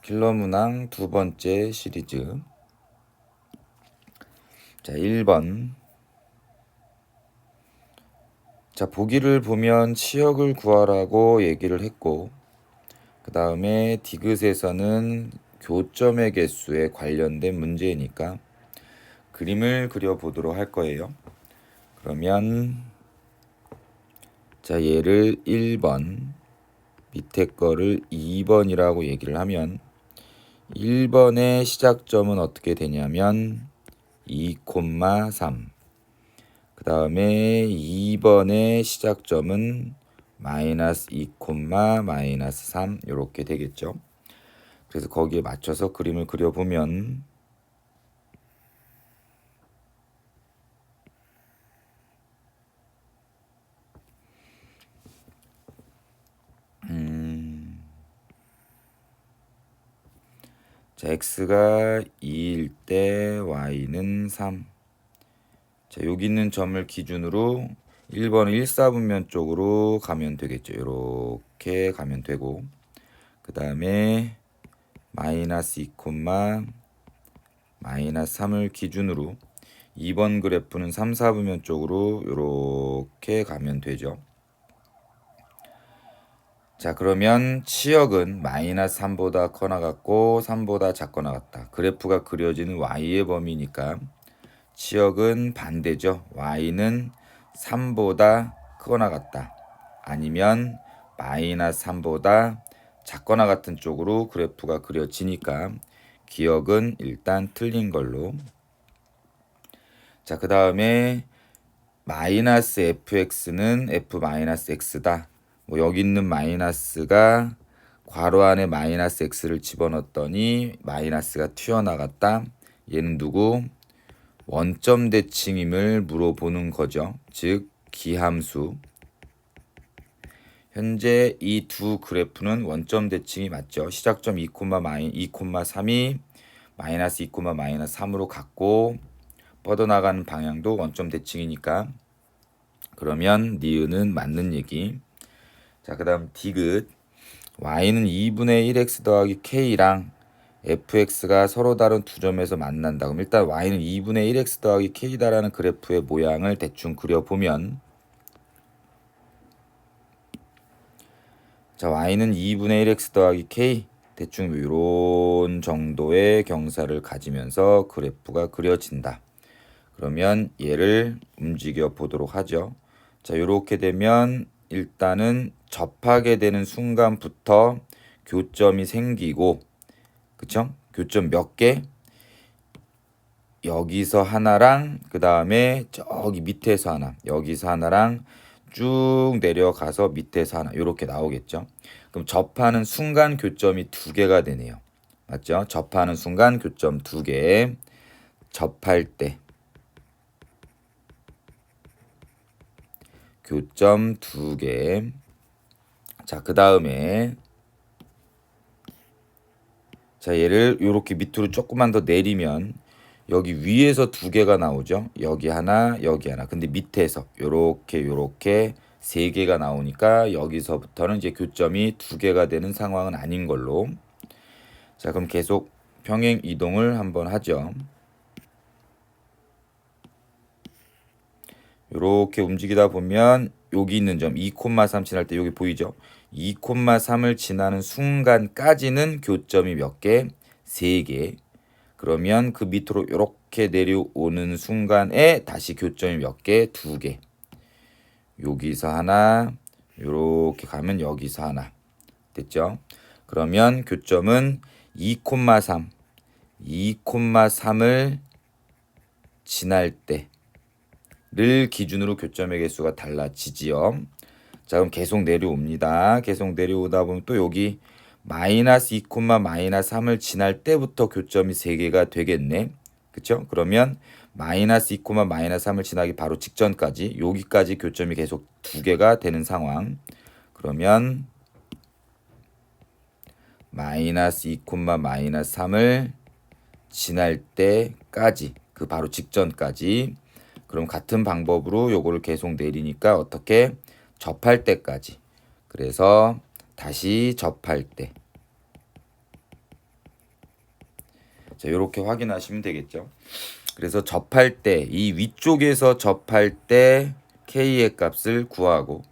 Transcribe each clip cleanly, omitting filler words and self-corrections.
킬러 문항 두 번째 시리즈. 자, 1번. 자, 보기를 보면 치역을 구하라고 얘기를 했고, 그 다음에 디귿에서는 교점의 개수에 관련된 문제니까 그림을 그려보도록 할 거예요. 그러면 자, 얘를 1번, 밑에 거를 2번이라고 얘기를 하면 1번의 시작점은 어떻게 되냐면 2,3, 그 다음에 2번의 시작점은 마이너스 2, 마이너스 3 이렇게 되겠죠. 그래서 거기에 맞춰서 그림을 그려보면 자, x가 2일 때 y는 3. 자, 여기 있는 점을 기준으로 1번은 1사분면 쪽으로 가면 되겠죠. 이렇게 가면 되고, 그 다음에 마이너스 2, 마이너스 3을 기준으로 2번 그래프는 3, 4분면 쪽으로 이렇게 가면 되죠. 자, 그러면 치역은 마이너스 3보다 커나 같고 3보다 작거나 같다. 그래프가 그려지는 y의 범위니까 치역은 반대죠. y는 3보다 크거나 같다. 아니면 마이너스 3보다 작거나 같은 쪽으로 그래프가 그려지니까 기역은 일단 틀린 걸로. 자, 그 다음에 마이너스 fx는 f 마이너스 x다. 뭐 여기 있는 마이너스가 괄호 안에 마이너스 x를 집어넣었더니 마이너스가 튀어나갔다. 얘는 누구? 원점 대칭임을 물어보는 거죠. 즉 기함수. 현재 이 두 그래프는 원점 대칭이 맞죠. 시작점 2,3이 마이너스 2, 마이너스 3으로 갔고 뻗어나가는 방향도 원점 대칭이니까 그러면 니은은 맞는 얘기. 자, 그 다음 디귿. y는 2분의 1x 더하기 k랑 fx가 서로 다른 두 점에서 만난다. 그럼 일단 y는 2분의 1x 더하기 k다라는 그래프의 모양을 대충 그려보면, 자, y는 2분의 1x 더하기 k, 대충 이런 정도의 경사를 가지면서 그래프가 그려진다. 그러면 얘를 움직여 보도록 하죠. 자, 이렇게 되면 일단은 접하게 되는 순간부터 교점이 생기고, 그쵸? 교점 몇 개? 여기서 하나랑 그 다음에 저기 밑에서 하나, 여기서 하나랑 쭉 내려가서 밑에서 하나, 이렇게 나오겠죠. 그럼 접하는 순간 교점이 두 개가 되네요. 맞죠? 접하는 순간 교점 두 개. 접할 때 교점 두 개. 자, 그 다음에 자, 얘를 이렇게 밑으로 조금만 더 내리면 여기 위에서 두 개가 나오죠. 여기 하나, 여기 하나. 근데 밑에서 요렇게 세 개가 나오니까 여기서부터는 이제 교점이 두 개가 되는 상황은 아닌 걸로. 자, 그럼 계속 평행 이동을 한번 하죠. 요렇게 움직이다 보면 여기 있는 점 2,3 지날 때 여기 보이죠? 2,3을 지나는 순간까지는 교점이 몇 개? 3개. 그러면 그 밑으로 이렇게 내려오는 순간에 다시 교점이 몇 개? 2개. 여기서 하나, 이렇게 가면 여기서 하나. 됐죠? 그러면 교점은 2,3, 2,3을 지날 때를 기준으로 교점의 개수가 달라지지요. 자, 그럼 계속 내려옵니다. 계속 내려오다 보면 또 여기 마이너스 2, 마이너스 3을 지날 때부터 교점이 3개가 되겠네. 그쵸? 그러면 마이너스 2, 마이너스 3을 지나기 바로 직전까지 여기까지 교점이 계속 2개가 되는 상황. 그러면 마이너스 2, 마이너스 3을 지날 때까지, 그 바로 직전까지. 그럼 같은 방법으로 요거를 계속 내리니까 어떻게? 접할 때까지. 그래서 다시 접할 때. 자, 이렇게 확인하시면 되겠죠. 그래서 접할 때 이 위쪽에서 접할 때 K의 값을 구하고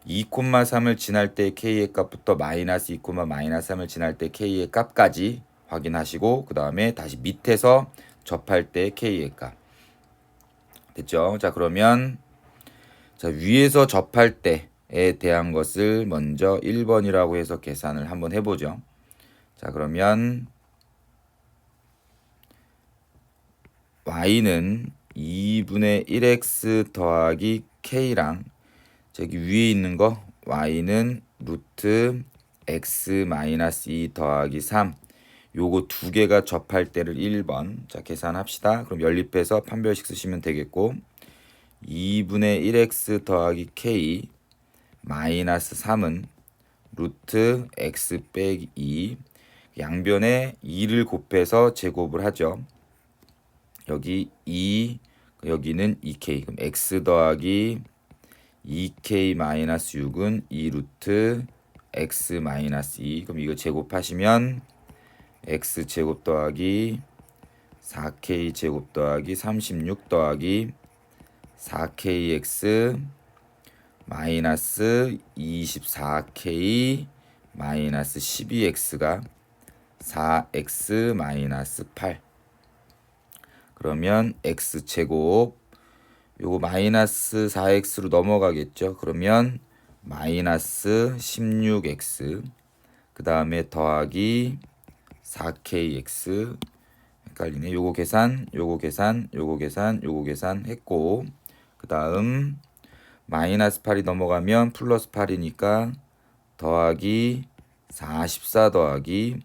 2,3을 지날 때 K의 값부터 마이너스 2, 마이너스 3을 지날 때 K의 값까지 확인하시고 그 다음에 다시 밑에서 접할 때 K의 값 됐죠? 자, 그러면 자, 위에서 접할 때에 대한 것을 먼저 1번이라고 해서 계산을 한번 해보죠. 자, 그러면 y는 2분의 1x 더하기 k랑 저기 위에 있는 거 y는 루트 x 마이너스 2 더하기 3 요거 두 개가 접할 때를 1번 자 계산합시다. 그럼 연립해서 판별식 쓰시면 되겠고 2분의 1x 더하기 k 마이너스 3은 루트 x 빼기 2 양변에 2를 곱해서 제곱을 하죠. 여기 2 여기는 2k 그럼 x 더하기 2k 마이너스 6은 2 루트 x 마이너스 2 그럼 이거 제곱하시면 x 제곱 더하기 4k 제곱 더하기 36 더하기 4kx 마이너스 24k 마이너스 12x가 4x 마이너스 8 그러면 x 제곱 요거 마이너스 4x로 넘어가겠죠. 그러면 마이너스 16x 그 다음에 더하기 4kx 헷갈리네. 요거 계산 요거 계산 요거 계산 요거 계산 했고 그 다음 마이너스 8이 넘어가면 플러스 8이니까 더하기 44 더하기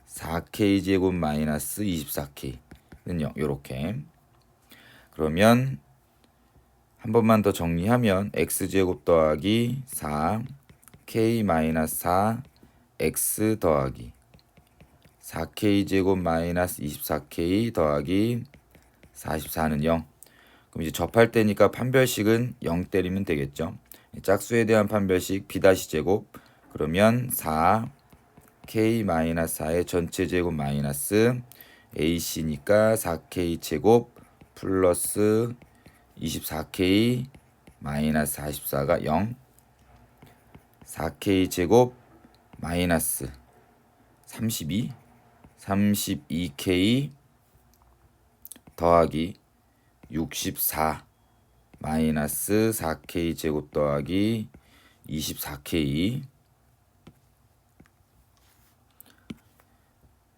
4k 제곱 마이너스 24k는 0 요렇게 그러면 한 번만 더 정리하면 x제곱 더하기 4 k 마이너스 4 x 더하기 4k 제곱 마이너스 24k 더하기 44는 0 그럼 이제 접할 때니까 판별식은 0 때리면 되겠죠. 짝수에 대한 판별식 b-제곱 그러면 4k 마이너스 4의 전체 제곱 마이너스 ac니까 4k 제곱 플러스 24k 마이너스 44가 0 4k 제곱 마이너스 32k 더하기 64 마이너스 4k 제곱 더하기 24k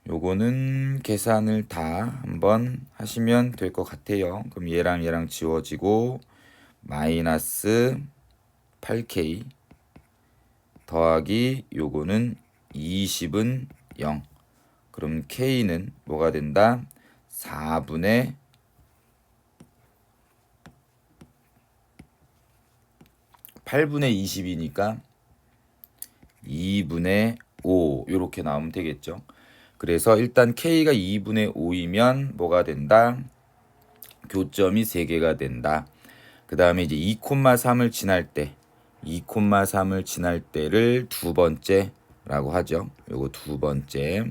요거는 계산을 다 한번 하시면 될 것 같아요. 그럼 얘랑 얘랑 지워지고 마이너스 8k 더하기 요거는 20은 0 그럼 k는 뭐가 된다? 4분의 8분의 20이니까 2분의 5 이렇게 나오면 되겠죠. 그래서 일단 k가 2분의 5이면 뭐가 된다? 교점이 3개가 된다. 그 다음에 이제 2,3을 지날 때 2,3을 지날 때를 두 번째라고 하죠. 요거 두 번째.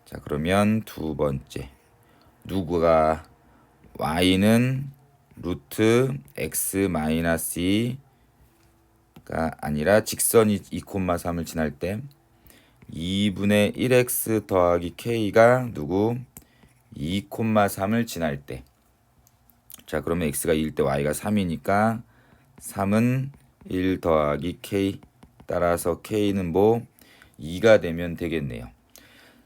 자 그러면 두 번째 누구가 y는 루트 x 마이너스 2가 아니라 직선이 2,3을 지날 때 2분의 1x 더하기 k가 누구 2,3을 지날 때 자 그러면 x가 2일 때 y가 3이니까 3은 1 더하기 k 따라서 k는 뭐 2가 되면 되겠네요.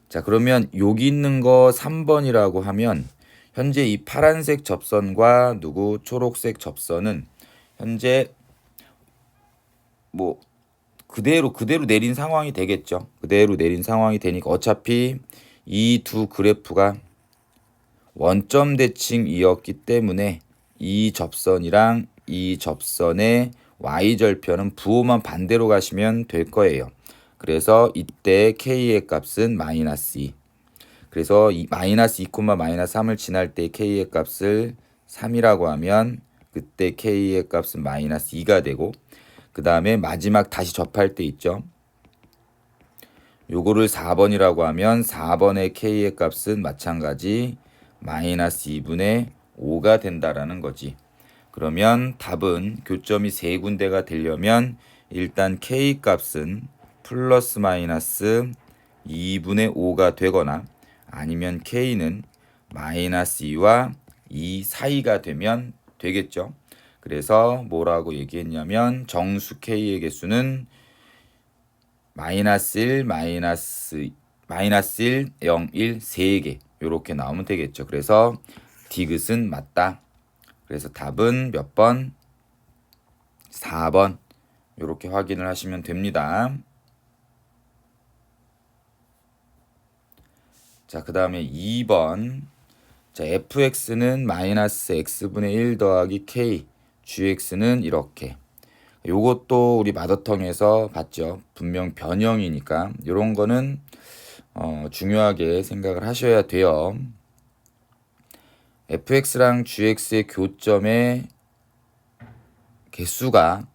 자 그러면 여기 있는 거 3번이라고 하면 현재 이 파란색 접선과 누구 초록색 접선은 현재 뭐 그대로 내린 상황이 되겠죠. 그대로 내린 상황이 되니까 어차피 이 두 그래프가 원점 대칭이었기 때문에 이 접선이랑 이 접선의 y절편은 부호만 반대로 가시면 될 거예요. 그래서 이때 k의 값은 마이너스 2. 그래서 이 마이너스 2, 마이너스 3을 지날 때 k의 값을 3이라고 하면 그때 k의 값은 마이너스 2가 되고 그 다음에 마지막 다시 접할 때 있죠. 요거를 4번이라고 하면 4번의 k의 값은 마찬가지 마이너스 2분의 5가 된다라는 거지. 그러면 답은 교점이 세 군데가 되려면 일단 k 값은 플러스 마이너스 2분의 5가 되거나 아니면 k는 마이너스 2와 2 사이가 되면 되겠죠. 그래서 뭐라고 얘기했냐면 정수 k의 개수는 마이너스 1, 마이너스 1, 0, 1, 3개 이렇게 나오면 되겠죠. 그래서 디귿은 맞다. 그래서 답은 몇 번? 4번. 이렇게 확인을 하시면 됩니다. 자, 그 다음에 2번. 자, fx는 마이너스 x분의 1 더하기 k, gx는 이렇게. 요것도 우리 마더텅에서 봤죠. 분명 변형이니까 이런 거는 중요하게 생각을 하셔야 돼요. fx랑 gx의 교점의 개수가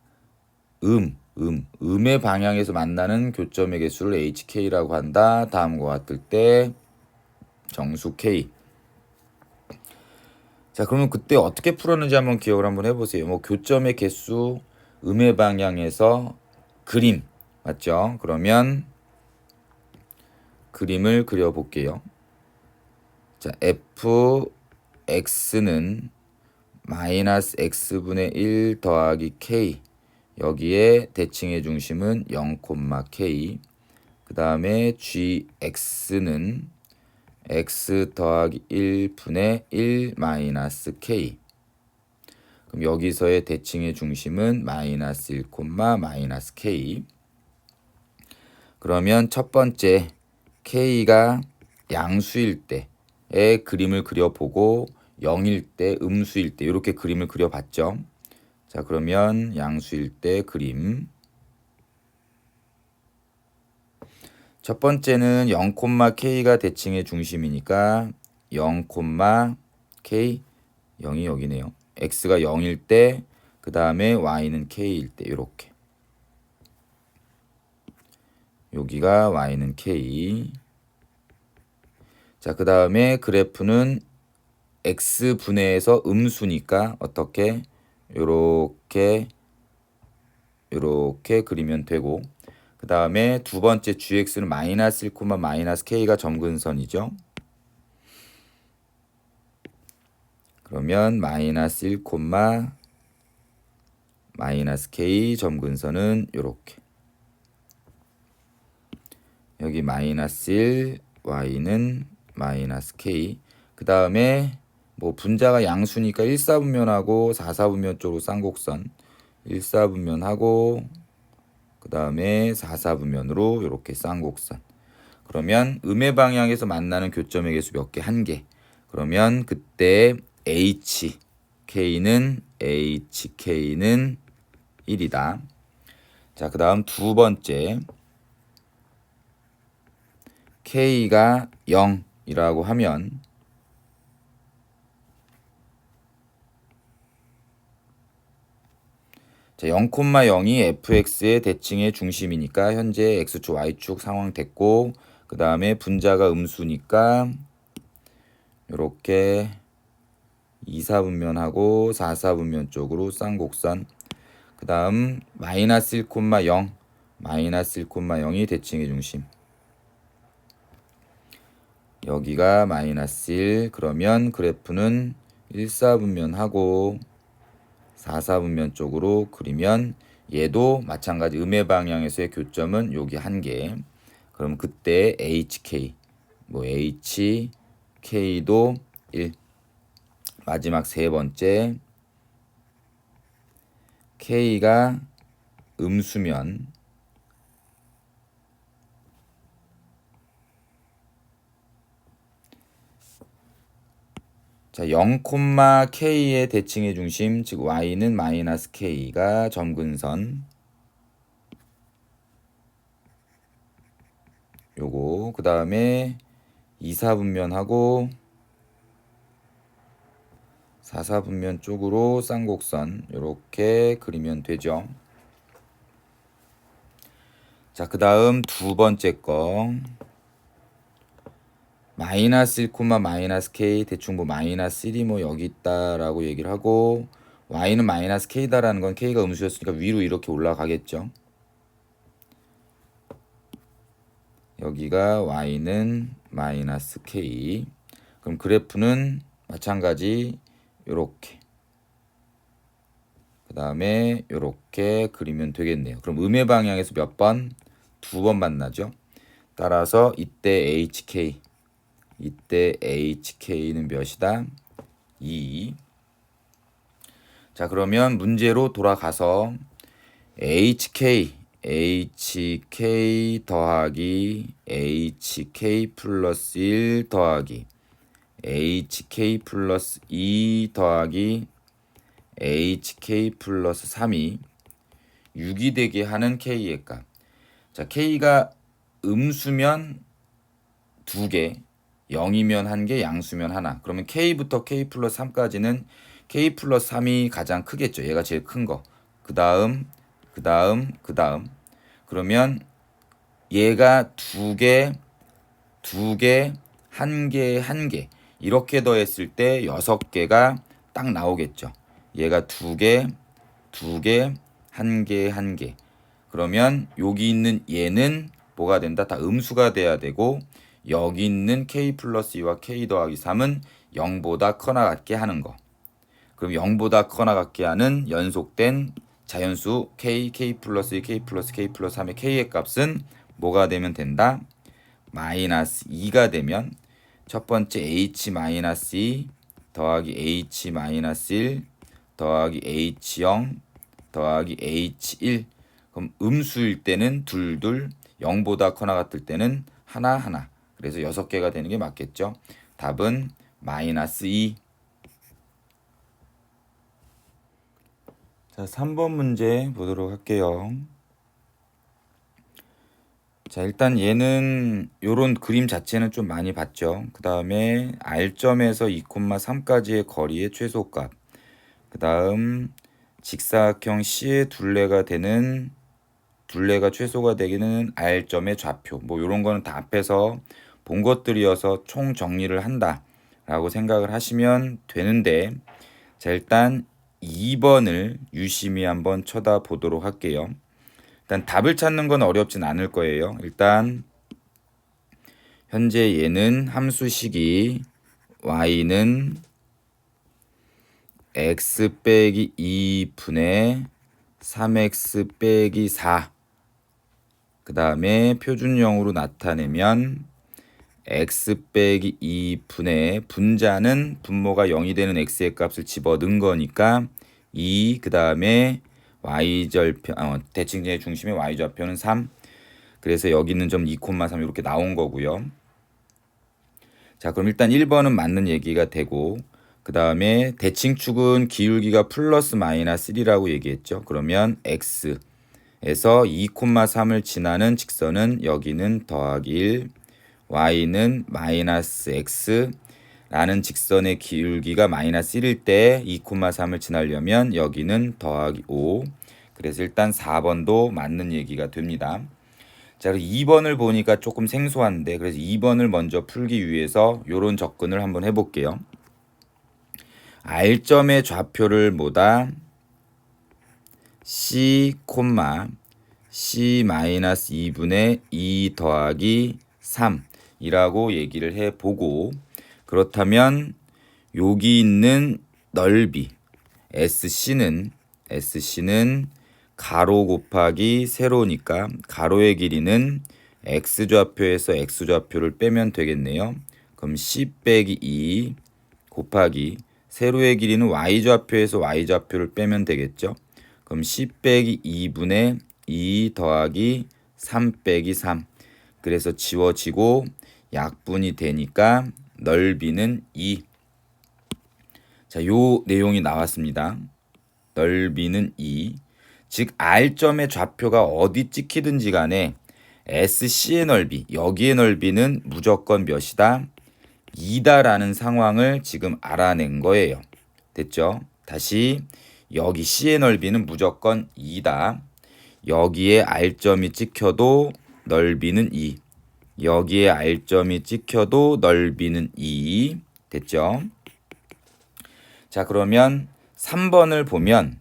음의 방향에서 만나는 교점의 개수를 hk라고 한다. 다음과 같을 때 정수 k. 자, 그러면 그때 어떻게 풀었는지 한번 기억을 한번 해보세요. 뭐 교점의 개수, 음의 방향에서 그림 맞죠? 그러면 그림을 그려볼게요. 자, fx는 마이너스 x분의 1 더하기 k, 여기에 대칭의 중심은 0, k. 그 다음에 gx는 x 더하기 1분의 1 마이너스 k. 그럼 여기서의 대칭의 중심은 마이너스 1, 마이너스 k. 그러면 첫 번째 k가 양수일 때의 그림을 그려보고 0일 때, 음수일 때 이렇게 그림을 그려봤죠. 자, 그러면 양수일 때 그림. 첫 번째는 0, k가 대칭의 중심이니까 0, k, 0이 여기네요. x가 0일 때, 그 다음에 y는 k일 때 이렇게. 여기가 y는 k. 자, 그 다음에 그래프는 x분해에서 음수니까 어떻게? 요렇게 그리면 되고, 그 다음에 두 번째 gx는 마이너스 1, 마이너스 k가 점근선이죠. 그러면 마이너스 1, 마이너스 k 점근선은 요렇게. 여기 마이너스 1, y는 마이너스 k. 그 다음에 뭐 분자가 양수니까 1사분면하고 4사분면 쪽으로 쌍곡선. 1사분면하고 그 다음에 4사분면으로 이렇게 쌍곡선. 그러면 음의 방향에서 만나는 교점의 개수 몇 개? 한 개. 그러면 그때 hk는 1이다. 자, 그 다음 두 번째 k가 0이라고 하면 자, 0,0이 fx의 대칭의 중심이니까 현재 x축, y축 상황 됐고, 그 다음에 분자가 음수니까 이렇게 2사분면하고 4사분면 쪽으로 쌍곡선. 그 다음 마이너스 1,0, 마이너스 1,0이 대칭의 중심. 여기가 마이너스 1. 그러면 그래프는 1사분면하고 4사분면 쪽으로 그리면 얘도 마찬가지 음의 방향에서의 교점은 여기 한 개. 그럼 그때 HK, 뭐 HK도 1. 마지막 세 번째 K가 음수면 자, 0, k의 대칭의 중심, 즉 y는 마이너스 k가 점근선. 요거 그 다음에 2사분면하고 4사분면 쪽으로 쌍곡선 이렇게 그리면 되죠. 자, 그 다음 두 번째 거. 마이너스 1, 마이너스 k 대충 뭐 마이너스 1이 뭐 여기 있다라고 얘기를 하고 y는 마이너스 k다라는 건 k가 음수였으니까 위로 이렇게 올라가겠죠. 여기가 y는 마이너스 k. 그럼 그래프는 마찬가지 요렇게 그 다음에 요렇게 그리면 되겠네요. 그럼 음의 방향에서 몇 번? 두 번 만나죠. 따라서 이때 HK는 몇이다? 2. 자, 그러면 문제로 돌아가서 HK 더하기 HK 플러스 1 더하기 HK 플러스 2 더하기 HK 플러스 3이 6이 되게 하는 K의 값. 자, K가 음수면 2개, 0이면 1개, 양수면 하나. 그러면 K부터 K 플러스 3까지는 K 플러스 3이 가장 크겠죠. 얘가 제일 큰 거. 그 다음. 그러면 얘가 2개, 1개. 이렇게 더했을 때 6개가 딱 나오겠죠. 얘가 2개, 1개. 그러면 여기 있는 얘는 뭐가 된다? 다 음수가 돼야 되고 여기 있는 K 플러스 2와 K 더하기 3은 0보다 커나 같게 하는 거. 그럼 0보다 커나 같게 하는 연속된 자연수 K 플러스 2, K 플러스 3의 K의 값은 뭐가 되면 된다? 마이너스 2가 되면 첫 번째 H 마이너스 2 더하기 H 마이너스 1 더하기 H0 더하기 H1. 그럼 음수일 때는 2, 0보다 커나 같을 때는 하나. 그래서 6개가 되는 게 맞겠죠. 답은 마이너스 2. 자, 3번 문제 보도록 할게요. 자, 일단 얘는 요런 그림 자체는 좀 많이 봤죠. 그 다음에 R점에서 2,3까지의 거리의 최소값. 그 다음 직사각형 C의 둘레가 최소가 되기는 R점의 좌표. 뭐 요런 거는 다 앞에서 본 것들이어서 총 정리를 한다 라고 생각을 하시면 되는데, 자, 일단 2번을 유심히 한번 쳐다보도록 할게요. 일단 답을 찾는 건 어렵진 않을 거예요. 일단 현재 얘는 함수식이 y는 x 빼기 2분의 3x 빼기 4. 그 다음에 표준형으로 나타내면 x 빼기 2분의 분자는 분모가 0이 되는 x의 값을 집어넣은 거니까 2. 그 다음에 y절편 대칭의 중심의 y좌표는 3. 그래서 여기는 좀 2,3 이렇게 나온 거고요. 자, 그럼 일단 1번은 맞는 얘기가 되고, 그 다음에 대칭축은 기울기가 플러스 마이너스 1이라고 얘기했죠. 그러면 x에서 2,3을 지나는 직선은 여기는 더하기 1, y는 마이너스 x 라는 직선의 기울기가 마이너스 1일 때 2,3을 지나려면 여기는 더하기 5. 그래서 일단 4번도 맞는 얘기가 됩니다. 자, 2번을 보니까 조금 생소한데, 그래서 2번을 먼저 풀기 위해서 요런 접근을 한번 해볼게요. R점의 좌표를 뭐다? C, C-2분의 2 더하기 3 이라고 얘기를 해보고, 그렇다면 여기 있는 넓이 SC는 가로 곱하기 세로니까 가로의 길이는 x좌표에서 x좌표를 빼면 되겠네요. 그럼 C 빼기 2 곱하기 세로의 길이는 y좌표에서 y좌표를 빼면 되겠죠. 그럼 C 빼기 2분의 2 더하기 3 빼기 3. 그래서 지워지고 약분이 되니까 넓이는 2. 자, 요 내용이 나왔습니다. 넓이는 2. 즉 R점의 좌표가 어디 찍히든지 간에 SC의 넓이, 여기의 넓이는 무조건 몇이다? 2다라는 상황을 지금 알아낸 거예요. 됐죠? 다시 여기 C의 넓이는 무조건 2다. 여기에 R점이 찍혀도 넓이는 2. 여기에 R점이 찍혀도 넓이는 2. 됐죠? 자, 그러면 3번을 보면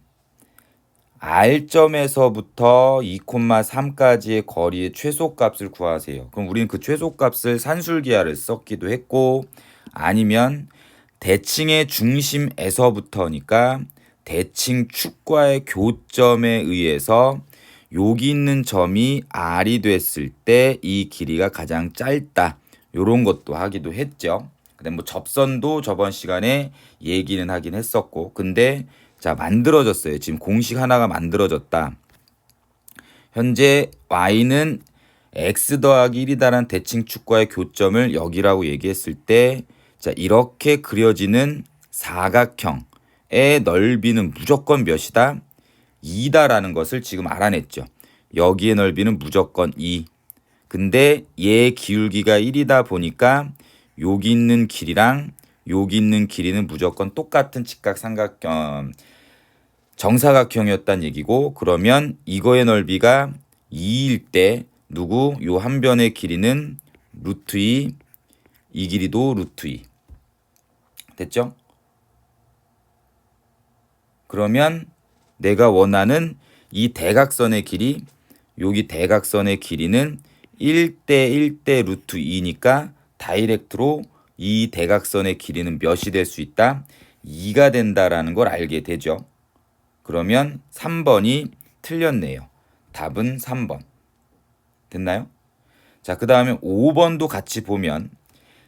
R점에서부터 2,3까지의 거리의 최소값을 구하세요. 그럼 우리는 그 최소값을 산술기하를 썼기도 했고, 아니면 대칭의 중심에서부터니까 대칭 축과의 교점에 의해서 여기 있는 점이 R이 됐을 때 이 길이가 가장 짧다. 요런 것도 하기도 했죠. 그다음 뭐 접선도 저번 시간에 얘기는 하긴 했었고, 근데 자, 만들어졌어요. 지금 공식 하나가 만들어졌다. 현재 y는 x 더하기 1이다라는 대칭축과의 교점을 여기라고 얘기했을 때, 자, 이렇게 그려지는 사각형의 넓이는 무조건 몇이다? 2다라는 것을 지금 알아냈죠. 여기의 넓이는 무조건 2. 근데 얘 기울기가 1이다 보니까 여기 있는 길이랑 여기 있는 길이는 무조건 똑같은 직각삼각형 정사각형이었단 얘기고, 그러면 이거의 넓이가 2일 때 누구? 요 한 변의 길이는 루트 2, 이 길이도 루트 2. 됐죠? 그러면 내가 원하는 이 대각선의 길이, 여기 대각선의 길이는 1대 1대 루트 2니까 다이렉트로 이 대각선의 길이는 몇이 될 수 있다? 2가 된다라는 걸 알게 되죠. 그러면 3번이 틀렸네요. 답은 3번. 됐나요? 자, 그 다음에 5번도 같이 보면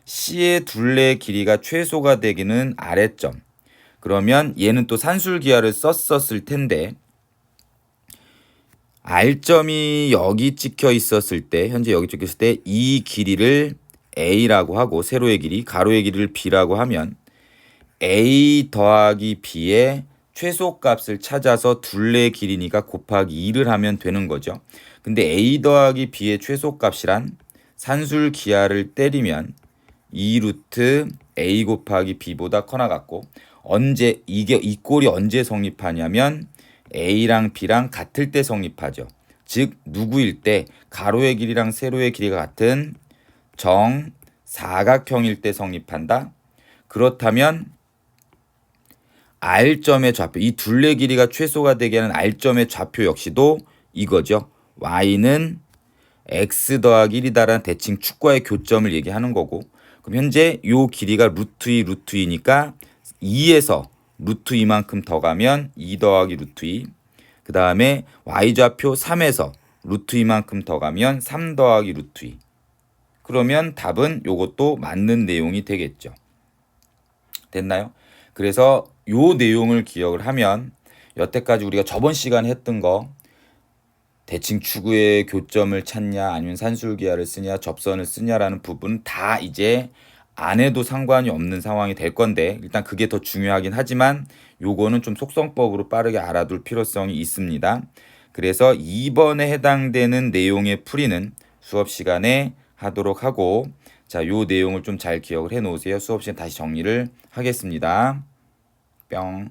C의 둘레의 길이가 최소가 되기는 아래점. 그러면 얘는 또 산술기하를 썼었을 텐데, R점이 여기 찍혀 있었을 때, 현재 여기 찍혀 있을 때 이 길이를 A라고 하고 세로의 길이, 가로의 길이를 B라고 하면 A 더하기 B의 최소값을 찾아서 둘레의 길이니까 곱하기 2를 하면 되는 거죠. 근데 A 더하기 B의 최소값이란 산술 기하를 때리면 2 루트 A 곱하기 B보다 커나 같고, 언제 이 꼴이 언제 성립하냐면 A랑 B랑 같을 때 성립하죠. 즉 누구일 때? 가로의 길이랑 세로의 길이가 같은 정사각형일 때 성립한다. 그렇다면 R점의 좌표, 이 둘레 길이가 최소가 되게 하는 R점의 좌표 역시도 이거죠. Y는 X 더하기 1이다라는 대칭 축과의 교점을 얘기하는 거고, 그럼 현재 요 길이가 루트 2, 루트 2니까 2에서 루트 2만큼 더 가면 2 더하기 루트 2, 그 다음에 Y좌표 3에서 루트 2만큼 더 가면 3 더하기 루트 2. 그러면 답은 요것도 맞는 내용이 되겠죠. 됐나요? 그래서 요 내용을 기억을 하면 여태까지 우리가 저번 시간에 했던 거, 대칭 추구의 교점을 찾냐 아니면 산술기하를 쓰냐 접선을 쓰냐라는 부분 다 이제 안 해도 상관이 없는 상황이 될 건데, 일단 그게 더 중요하긴 하지만 요거는 좀 속성법으로 빠르게 알아둘 필요성이 있습니다. 그래서 2번에 해당되는 내용의 풀이는 수업 시간에 하도록 하고, 자, 요 내용을 좀 잘 기억을 해 놓으세요. 수업 시간 다시 정리를 하겠습니다. 뿅.